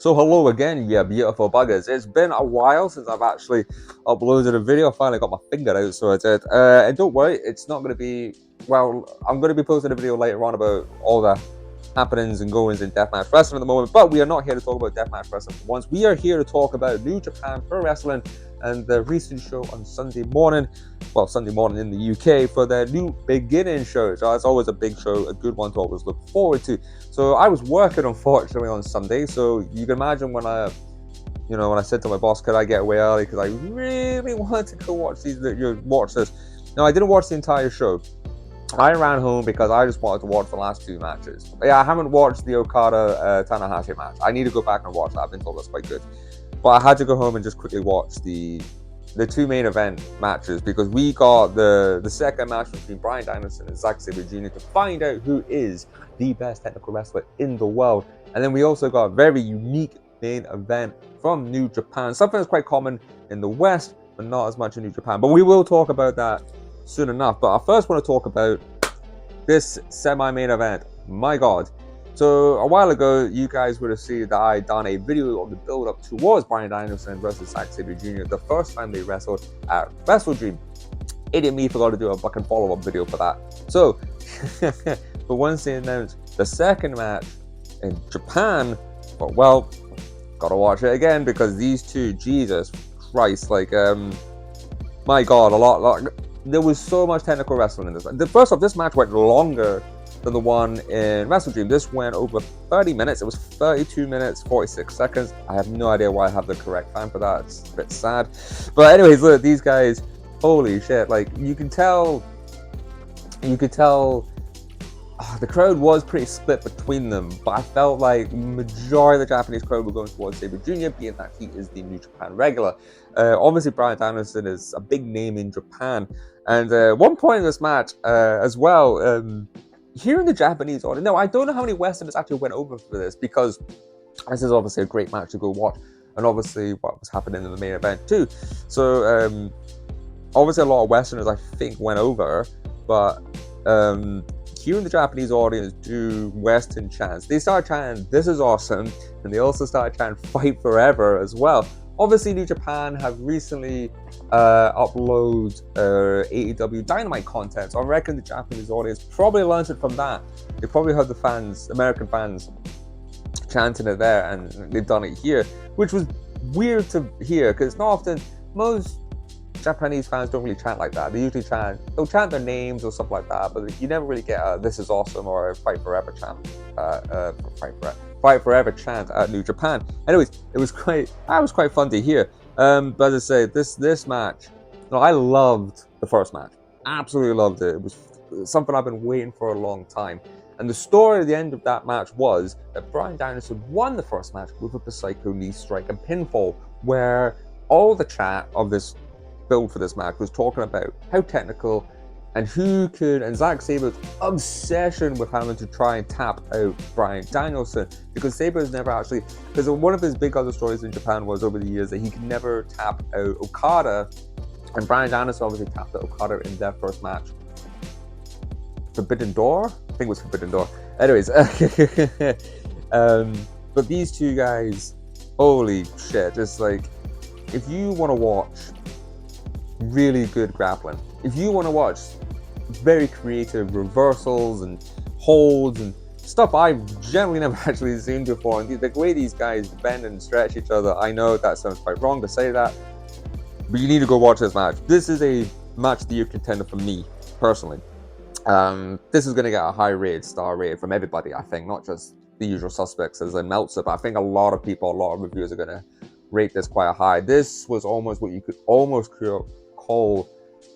So hello again, you beautiful buggers. It's been a while since I've actually uploaded a video. I finally got my finger out, so I did. And don't worry, it's not going to be, well, I'm going to be posting a video later on about all the happenings and goings in deathmatch wrestling at the moment, but we are not here to talk about deathmatch wrestling for once. We are here to talk about New Japan Pro Wrestling and the recent show on Sunday morning, well, Sunday morning in the UK for their New Beginning show. So it's always a big show, a good one to always look forward to. So I was working, unfortunately, on Sunday, so you can imagine when I said to my boss, could I get away early, because I really wanted to go watch this. No, I didn't watch the entire show. I ran home because I just wanted to watch the last two matches. Yeah, I haven't watched the Okada Tanahashi match. I need to go back and watch that. I've been told that's quite good. But I had to go home and just quickly watch the two main event matches, because we got the second match between Bryan Danielson and Saber Jr. to find out who is the best technical wrestler in the world. And then we also got a very unique main event from New Japan, something that's quite common in the West, but not as much in New Japan. But we will talk about that soon enough. But I first want to talk about this semi-main event. My God. So a while ago, you guys would have seen that I done a video of the build-up towards Bryan Danielson versus Saber Jr. the first time they wrestled at Wrestle Dream. Idiot me forgot to do a fucking follow-up video for that. So, but once they announced the second match in Japan, but well, gotta watch it again, because these two, Jesus Christ, like, my God, a lot. There was so much technical wrestling in this. First off, this match went longer than the one in Wrestle Dream. This went over 30 minutes. It was 32 minutes, 46 seconds. I have no idea why I have the correct time for that. It's a bit sad. But anyways, look, these guys, holy shit. Like, you could tell the crowd was pretty split between them, but I felt like majority of the Japanese crowd were going towards Saber Jr., being that he is the New Japan regular. Obviously, Bryan Danielson is a big name in Japan. And one point in this match as well, hearing the Japanese audience. Now, I don't know how many Westerners actually went over for this, because this is obviously a great match to go watch, and obviously what was happening in the main event too. So, obviously a lot of Westerners, I think, went over, but hearing the Japanese audience do Western chants, they started chanting, "This is awesome," and they also started chanting "Fight Forever" as well. Obviously, New Japan have recently uploaded AEW Dynamite content, so I reckon the Japanese audience probably learned it from that. They probably heard the fans, American fans, chanting it there, and they've done it here, which was weird to hear, because it's not often, most Japanese fans don't really chant like that. They usually they'll chant their names or stuff like that, but you never really get a "This is awesome" or a "Fight Forever" chant. Fight Forever chant at New Japan. Anyways, it was quite fun to hear. But as I say, this match, I loved the first match. Absolutely loved it. It was something I've been waiting for a long time. And the story at the end of that match was that Bryan Danielson won the first match with a Psycho knee strike and pinfall, where all the chat of this build for this match was talking about how technical and Zack Saber's obsession with having to try and tap out Bryan Danielson, because Saber's never actually, because one of his big other stories in Japan was over the years that he could never tap out Okada, and Bryan Danielson obviously tapped out Okada in their first match. Forbidden Door? I think it was Forbidden Door. Anyways, but these two guys, holy shit, it's like, if you want to watch really good grappling, if you want to watch very creative reversals and holds and stuff I've generally never actually seen before, and the way these guys bend and stretch each other, I know that sounds quite wrong to say that, but you need to go watch this match. This is a match of the year contender for me, personally. This is going to get a high rated star rated from everybody, I think, not just the usual suspects as a Meltzer, but I think a lot of reviewers are going to rate this quite high. This was almost what you could almost call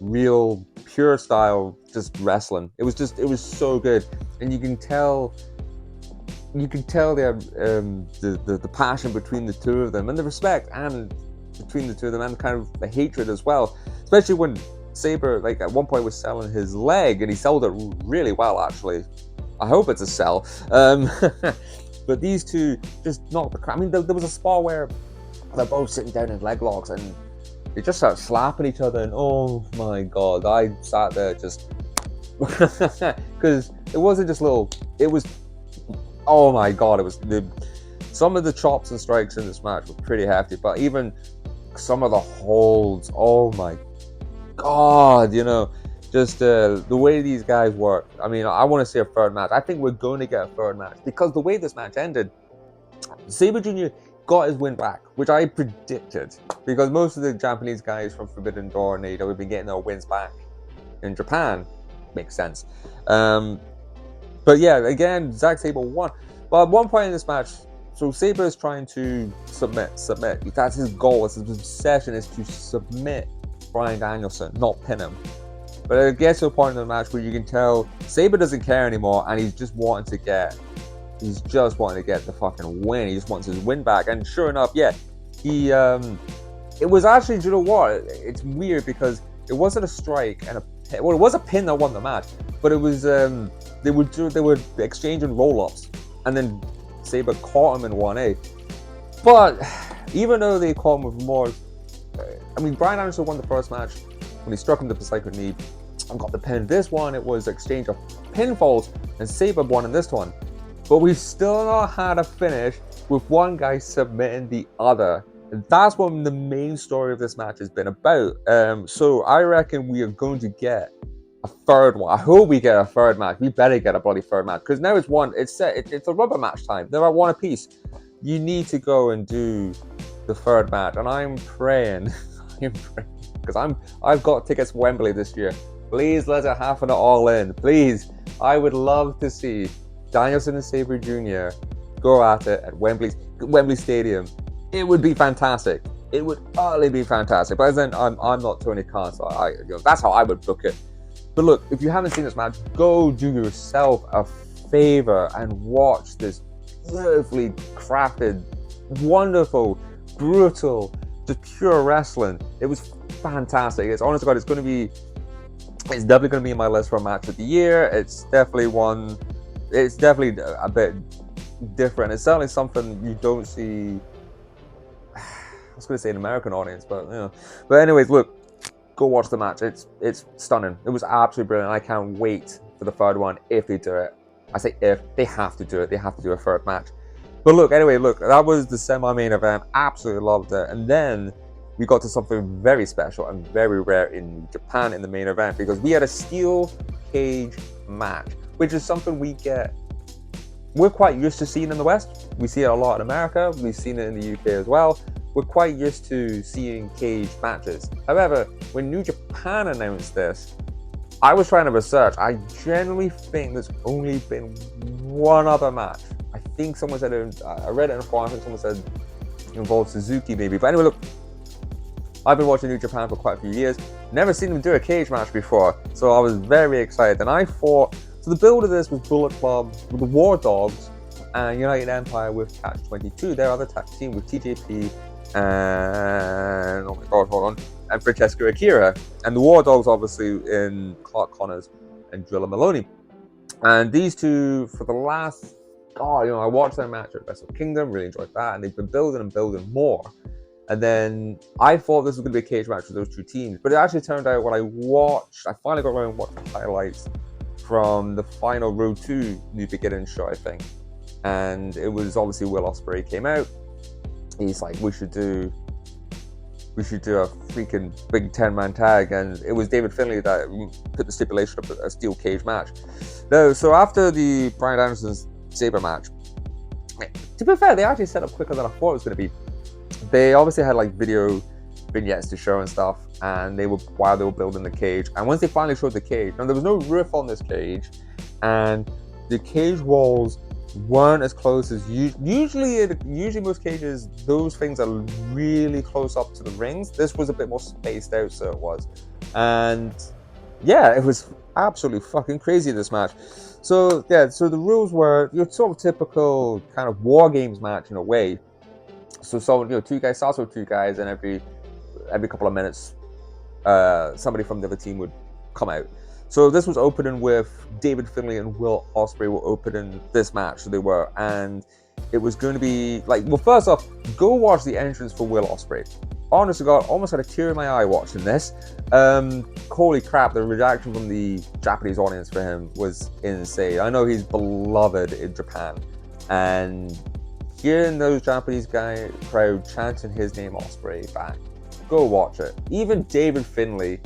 real pure style just wrestling. It was so good, and you can tell the passion between the two of them, and the respect and between the two of them, and kind of the hatred as well, especially when Saber, like, at one point was selling his leg, and he sold it really well, actually. I hope it's a sell. But these two just knocked the crap. I mean, there was a spot where they're both sitting down in leg locks, and they just start slapping each other, and oh my God, I sat there just because it wasn't just little, it was, oh my God, it was Some of the chops and strikes in this match were pretty hefty, but even some of the holds, oh my God, you know, just the way these guys work. I mean, I want to see a third match. I think we're going to get a third match because the way this match ended, Saber Jr. got his win back, which I predicted, because most of the Japanese guys from Forbidden Door and AEW have been getting their wins back in Japan. Makes sense. But yeah, again, Zack Sabre won. But at one point in this match, so Sabre is trying to submit. That's his goal, it's his obsession, is to submit Bryan Danielson, not pin him. But it gets to a point in the match where you can tell Sabre doesn't care anymore, and he's just wanting to get the fucking win. He just wants his win back. And sure enough, yeah, he it was actually, you know what? It's weird because it wasn't a strike and a pin. Well, it was a pin that won the match, but it was they were exchanging roll-ups, and then Sabre caught him in 1A. But even though they caught him with more, I mean, Bryan Danielson won the first match when he struck him with the psycho knee and got the pin. This one, it was exchange of pinfalls, and Sabre won in this one. But we've still not had a finish with one guy submitting the other. And that's what the main story of this match has been about. So I reckon we are going to get a third one. I hope we get a third match. We better get a bloody third match, because now it's one. It's set. It's a rubber match time. They're at one apiece. You need to go and do the third match, and I'm praying, because I've got tickets for Wembley this year. Please let it happen all in. Please, I would love to see Danielson and Sabre Jr. go at it at Wembley Stadium. It would be fantastic. It would utterly be fantastic. But then I'm not Tony Khan, so that's how I would book it. But look, if you haven't seen this match, go do yourself a favor and watch this beautifully crafted, wonderful, brutal, just pure wrestling. It was fantastic. It's honest to God, it's definitely going to be in my list for a match of the year. It's definitely a bit different. It's certainly something you don't see. I was going to say an American audience, but you know. But anyways, look, go watch the match. It's stunning. It was absolutely brilliant. I can't wait for the third one if they do it. I say if, they have to do it. They have to do a third match. But look, anyway, that was the semi-main event. Absolutely loved it. And then we got to something very special and very rare in Japan in the main event, because we had a steel cage match, which is something we're quite used to seeing in the West. We see it a lot in America. We've seen it in the UK as well. We're quite used to seeing cage matches. However, when New Japan announced this, I was trying to research. I generally think there's only been one other match. I think someone said, I read it in a forum, I think someone said it involved Suzuki maybe. But anyway, look, I've been watching New Japan for quite a few years. Never seen them do a cage match before. So I was very excited. And I thought, so the build of this was Bullet Club with the War Dogs and United Empire with Catch 22, their other tag team with TJP and, oh my God, hold on, and Francesco Akira. And the War Dogs, obviously, in Clark Connors and Drilla Maloney. And these two, for the last, I watched their match at Wrestle Kingdom, really enjoyed that, and they've been building and building more. And then I thought this was going to be a cage match with those two teams, but it actually turned out when I finally got around and watched the highlights from the final Road 2 New Beginnings show, I think. And it was obviously Will Ospreay came out. He's like, we should do a freaking big 10-man tag, and it was David Finlay that put the stipulation of a steel cage match. No, so after the Bryan Danielson's Saber match, to be fair, they actually set up quicker than I thought it was going to be. They obviously had like video vignettes to show and stuff, and while they were building the cage. And once they finally showed the cage, now there was no roof on this cage, and the cage walls weren't as close as usually most cages, those things are really close up to the rings. This was a bit more spaced out, so it was. And yeah, it was absolutely fucking crazy, this match. So yeah, so the rules were your sort of typical kind of war games match in a way. So two guys starts with two guys, and every couple of minutes somebody from the other team would come out. So this was opening with David Finlay and Will Ospreay were opening this match. So they were, and it was going to be like, well, first off, go watch the entrance for Will Ospreay. Honest to God, almost had a tear in my eye watching this. Holy crap, the reaction from the Japanese audience for him was insane. I know he's beloved in Japan, and hearing those Japanese guy crowd chanting his name Ospreay back, go watch it. Even David Finlay,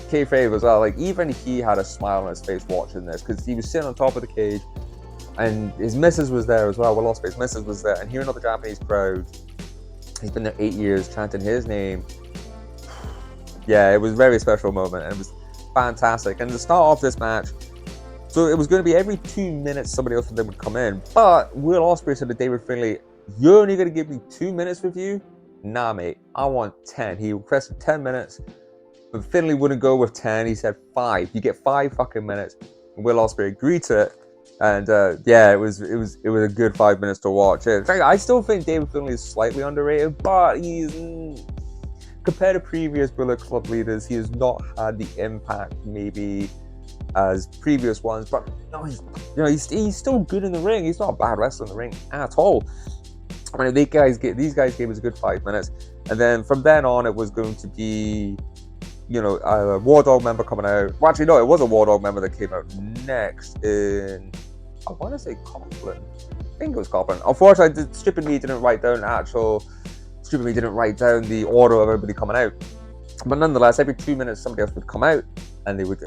kayfabe as well, like even he had a smile on his face watching this because he was sitting on top of the cage and his missus was there as well. Will Ospreay's missus was there, and hearing all the Japanese crowd, he's been there 8 years chanting his name. Yeah, it was a very special moment and it was fantastic. And to start off this match, so it was going to be every 2 minutes somebody else from them would come in. But Will Ospreay said to David Finlay, "You're only going to give me 2 minutes with you? Nah, mate, I want 10. He requested 10 minutes, but Finlay wouldn't go with 10. He said 5. You get 5 fucking minutes. And Will Ospreay agreed to it. And yeah, it was a good 5 minutes to watch. In fact, I still think David Finlay is slightly underrated, but he's compared to previous Bullet Club leaders, he has not had the impact maybe as previous ones, but no, he's still good in the ring. He's not a bad wrestler in the ring at all. I mean, these guys gave us a good 5 minutes, and then from then on, it was going to be, a War Dog member coming out. Well, actually, no, it was a War Dog member that came out next in, I want to say Coughlin. I think it was Coughlin. Unfortunately, Stupid Me didn't write down the order of everybody coming out. But nonetheless, every 2 minutes, somebody else would come out, and they would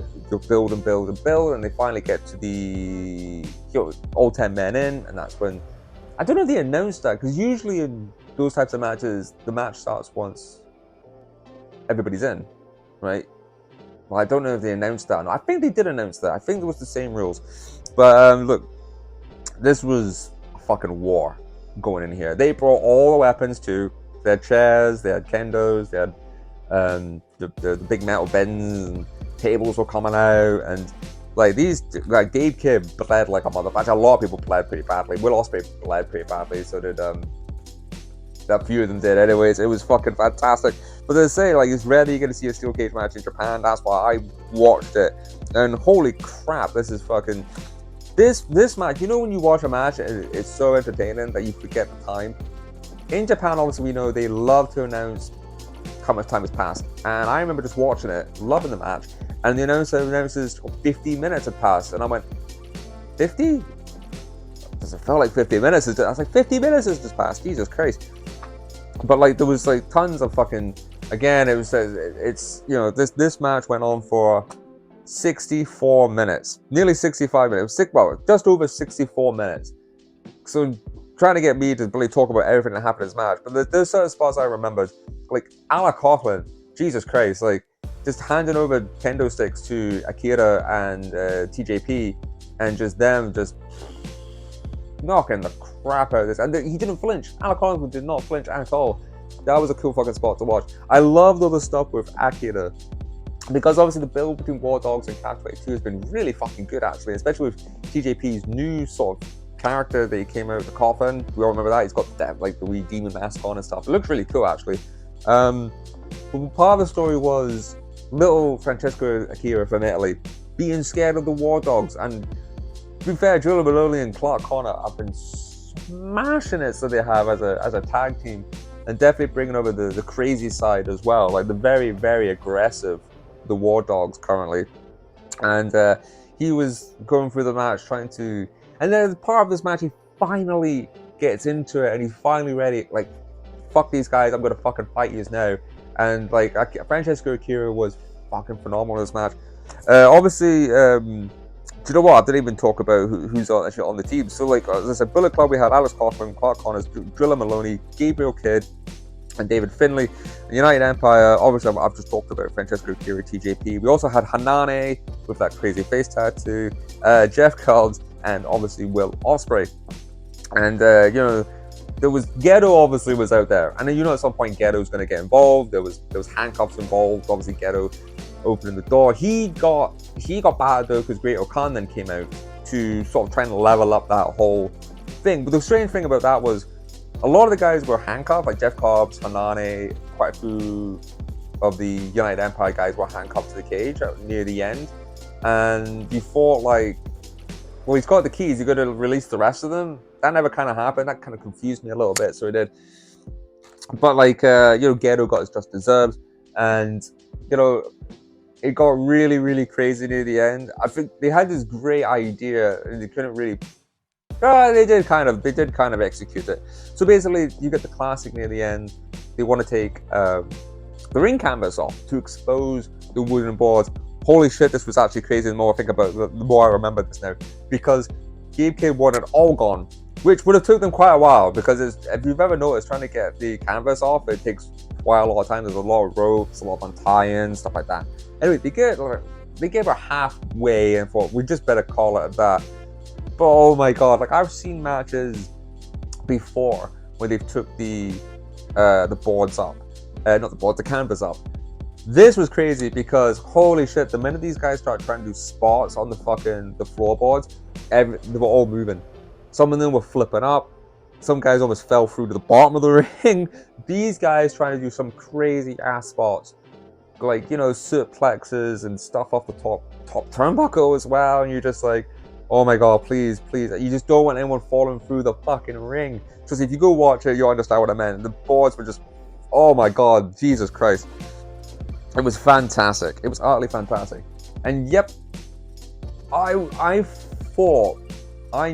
build and build and build, and they finally get to the all 10 men in, and that's when, I don't know if they announced that, because usually in those types of matches, the match starts once everybody's in, right? Well, I don't know if they announced that or not. I think they did announce that. I think it was the same rules. But look, this was a fucking war going in here. They brought all the weapons too. They had chairs, they had kendos, they had the big metal bins, and tables were coming out, and Dave Kidd bled like a motherfucker. A lot of people bled pretty badly. Will Ospreay bled pretty badly, so did a few of them did. Anyways, it was fucking fantastic. But they say, it's rare that you're gonna see a steel cage match in Japan. That's why I watched it, and holy crap, this is fucking this match. When you watch a match, it's so entertaining that you forget the time. In Japan, obviously, we know they love to announce how much time has passed, and I remember just watching it, loving the match, and the announcer announces 50 minutes had passed, and I went, 50? Does it feel like 50 minutes? I was like, 50 minutes has just passed, Jesus Christ. But there was tons of fucking, again, it was, this match went on for 64 minutes, nearly 65 minutes, just over 64 minutes. So trying to get me to really talk about everything that happened in this match, but there's certain spots I remembered, a la Coughlin, Jesus Christ, just handing over kendo sticks to Akira and TJP, and just them just knocking the crap out of this, and he didn't flinch. Alec Coughlin did not flinch at all. That was a cool fucking spot to watch. I loved all the stuff with Akira, because obviously the build between War Dogs and Catch 22 has been really fucking good, actually, especially with TJP's new sort of character that he came out of the coffin. We all remember that. He's got that, the wee demon mask on and stuff. It looks really cool, actually. But part of the story was little Francesco Akira from Italy being scared of the War Dogs, and to be fair, Giulio Maloney and Clark Connor have been smashing it, so they have as a tag team, and definitely bringing over the crazy side as well, the very, very aggressive the War Dogs currently. And he was going through the match trying to, and then part of this match he finally gets into it, and he's finally ready, fuck these guys, I'm gonna fucking fight you now. And Francesco Akira was fucking phenomenal in this match. Obviously, do you know what? I didn't even talk about who's actually on the team. So, as I said, Bullet Club, we had Alice Coughlin, Clark Connors, Drilla Maloney, Gabriel Kidd, and David Finlay. The United Empire, obviously, I've just talked about Francesco Akira, TJP. We also had Hanane with that crazy face tattoo, Jeff Cobbs, and obviously Will Ospreay. And, there was Ghetto obviously was out there, and then at some point Ghetto's going to get involved. There was handcuffs involved. Obviously Ghetto opening the door. He got battered though because Great Okan then came out to sort of try and level up that whole thing. But the strange thing about that was a lot of the guys were handcuffed, like Jeff Cobbs, Hanane, quite a few of the United Empire guys were handcuffed to the cage near the end, and you thought well, he's got the keys, you're going to release the rest of them. That never kind of happened. That kind of confused me a little bit, so it did. But Ghetto got his just deserved, and it got really, really crazy near the end. I think they had this great idea, and they couldn't really They did kind of execute it. So basically, you get the classic near the end. They want to take the ring canvas off to expose the wooden boards. Holy shit, this was actually crazy. The more I think about it, the more I remember this now. Because Gabe Kidd wanted all gone, which would have took them quite a while. Because if you've ever noticed, trying to get the canvas off, it takes quite a lot of time. There's a lot of ropes, a lot of untying, stuff like that. Anyway, they gave her halfway and thought, we just better call it that. But oh my god, like I've seen matches before where they've took the boards up. Not the boards, the canvas up. This was crazy because holy shit, the minute these guys started trying to do spots on the floorboards, they were all moving. Some of them were flipping up. Some guys almost fell through to the bottom of the ring. These guys trying to do some crazy ass spots, like, you know, suplexes and stuff off the top turnbuckle as well. And you're just like, oh my god, please, please. You just don't want anyone falling through the fucking ring. Because if you go watch it, you'll understand what I meant. The boards were just, oh my god, Jesus Christ. It was fantastic. It was utterly fantastic. And yep, I thought, I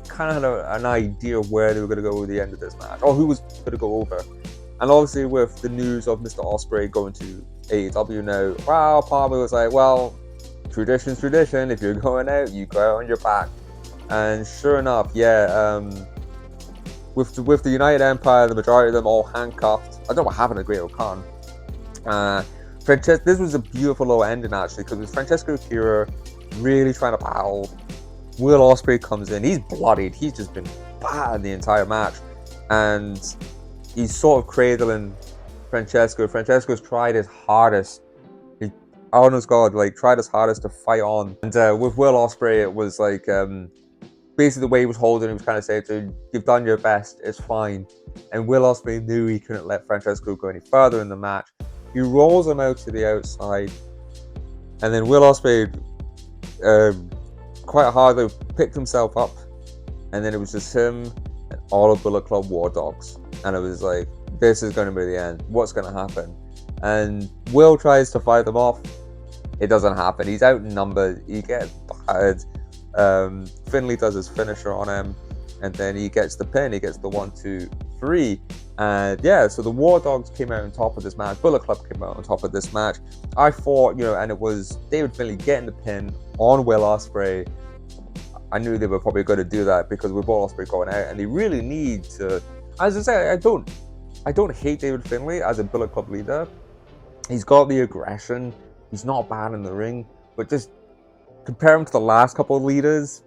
kind of had an idea of where they were going to go with the end of this match, or who was going to go over. And obviously with the news of Mr. Ospreay going to AEW now, wow, Palmer was like, well, tradition's tradition. If you're going out, you go out on your back. And sure enough, yeah, with the United Empire, the majority of them all handcuffed. I don't know what happened to Great O'Khan. This was a beautiful little ending actually, because it was Francesco Akira really trying to battle. Will Ospreay comes in. He's bloodied. He's just been bad the entire match, and he's sort of cradling Francesco. Francesco's tried his hardest. Honest God, like tried his hardest to fight on. And with Will Ospreay, it was like basically the way he was holding, he was kind of saying to him, "You've done your best. It's fine." And Will Ospreay knew he couldn't let Francesco go any further in the match. He rolls him out to the outside, and then Will Ospreay quite hardly picked himself up, and then it was just him and all of Bullet Club War Dogs, and it was like, this is going to be the end. What's going to happen? And Will tries to fight them off. It doesn't happen. He's outnumbered. He gets battered. Finlay does his finisher on him, and then he gets the pin. He gets the 1, 2, 3. And yeah, so the War Dogs came out on top of this match. Bullet Club came out on top of this match. I thought, you know, and it was David Finlay getting the pin on Will Ospreay. I knew they were probably going to do that because with Will Ospreay going out, and they really need to. As I say, I don't hate David Finlay as a Bullet Club leader. He's got the aggression. He's not bad in the ring, but just compare him to the last couple of leaders.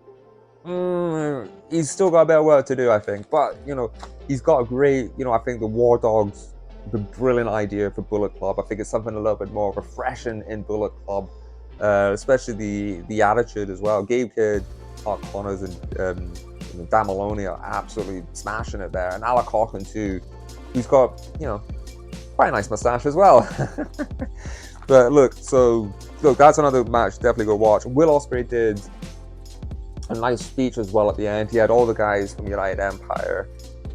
He's still got a bit of work to do, I think. But you know, he's got a great. You know, I think the War Dogs, a brilliant idea for Bullet Club. I think it's something a little bit more refreshing in Bullet Club, especially the attitude as well. Gabe Kidd, Mark Connors, and Dan Maloney are absolutely smashing it there, and Alec Coughlin too. He's got, you know, quite a nice mustache as well. But look, that's another match definitely go watch. Will Ospreay did a nice speech as well at the end. He had all the guys from United Empire,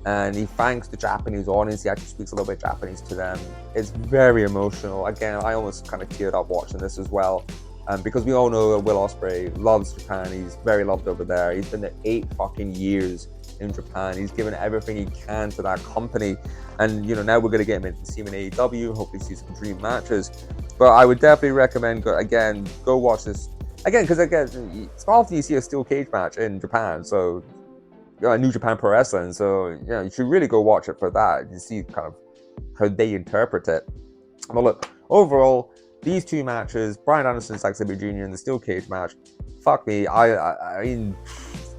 and he thanks the Japanese audience. He actually speaks a little bit Japanese to them. It's very emotional. Again, I almost kind of teared up watching this as well. Because we all know that Will Ospreay loves Japan. He's very loved over there. He's been there 8 fucking years in Japan. He's given everything he can to that company. And, you know, now we're going to get him into see him in AEW, hopefully see some dream matches. But I would definitely recommend, go watch this. Again, because it's not often you see a steel cage match in Japan. So, New Japan Pro Wrestling. So, you know, you should really go watch it for that. You see kind of how they interpret it. But look, overall, these 2 matches, Bryan Danielson and Zack Sabre Jr. in the steel cage match, fuck me, I mean,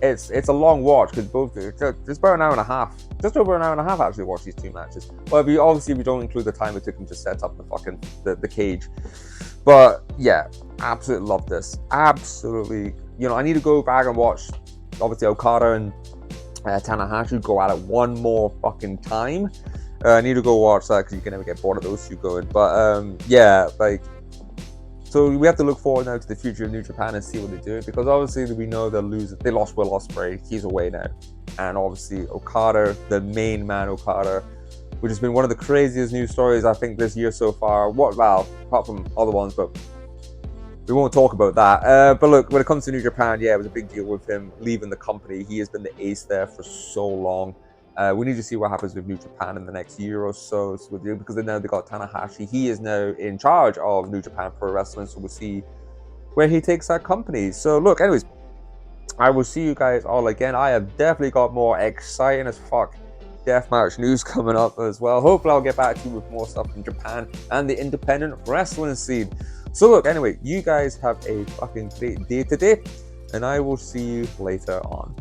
it's a long watch because it's about an hour and a half, just over an hour and a half actually watch these 2 matches. But we don't include the time it took them to set up the fucking the cage. But yeah, absolutely love this. Absolutely, you know, I need to go back and watch obviously Okada and Tanahashi go at it one more fucking time. I need to go watch that because you can never get bored of those 2 going. But yeah, like, so we have to look forward now to the future of New Japan and see what they do, because obviously we know they lost Will Ospreay. He's away now, and obviously Okada, the main man Okada, which has been one of the craziest news stories I think this year so far. Apart from other ones, but we won't talk about that. But look, when it comes to New Japan, yeah, it was a big deal with him leaving the company. He has been the ace there for so long. We need to see what happens with New Japan in the next year or so, because now they got Tanahashi. He is now in charge of New Japan Pro Wrestling, so we'll see where he takes that company. So look, anyways, I will see you guys all again. I have definitely got more exciting as fuck deathmatch news coming up as well. Hopefully I'll get back to you with more stuff from Japan and the independent wrestling scene. So look, anyway, you guys have a fucking great day today, and I will see you later on.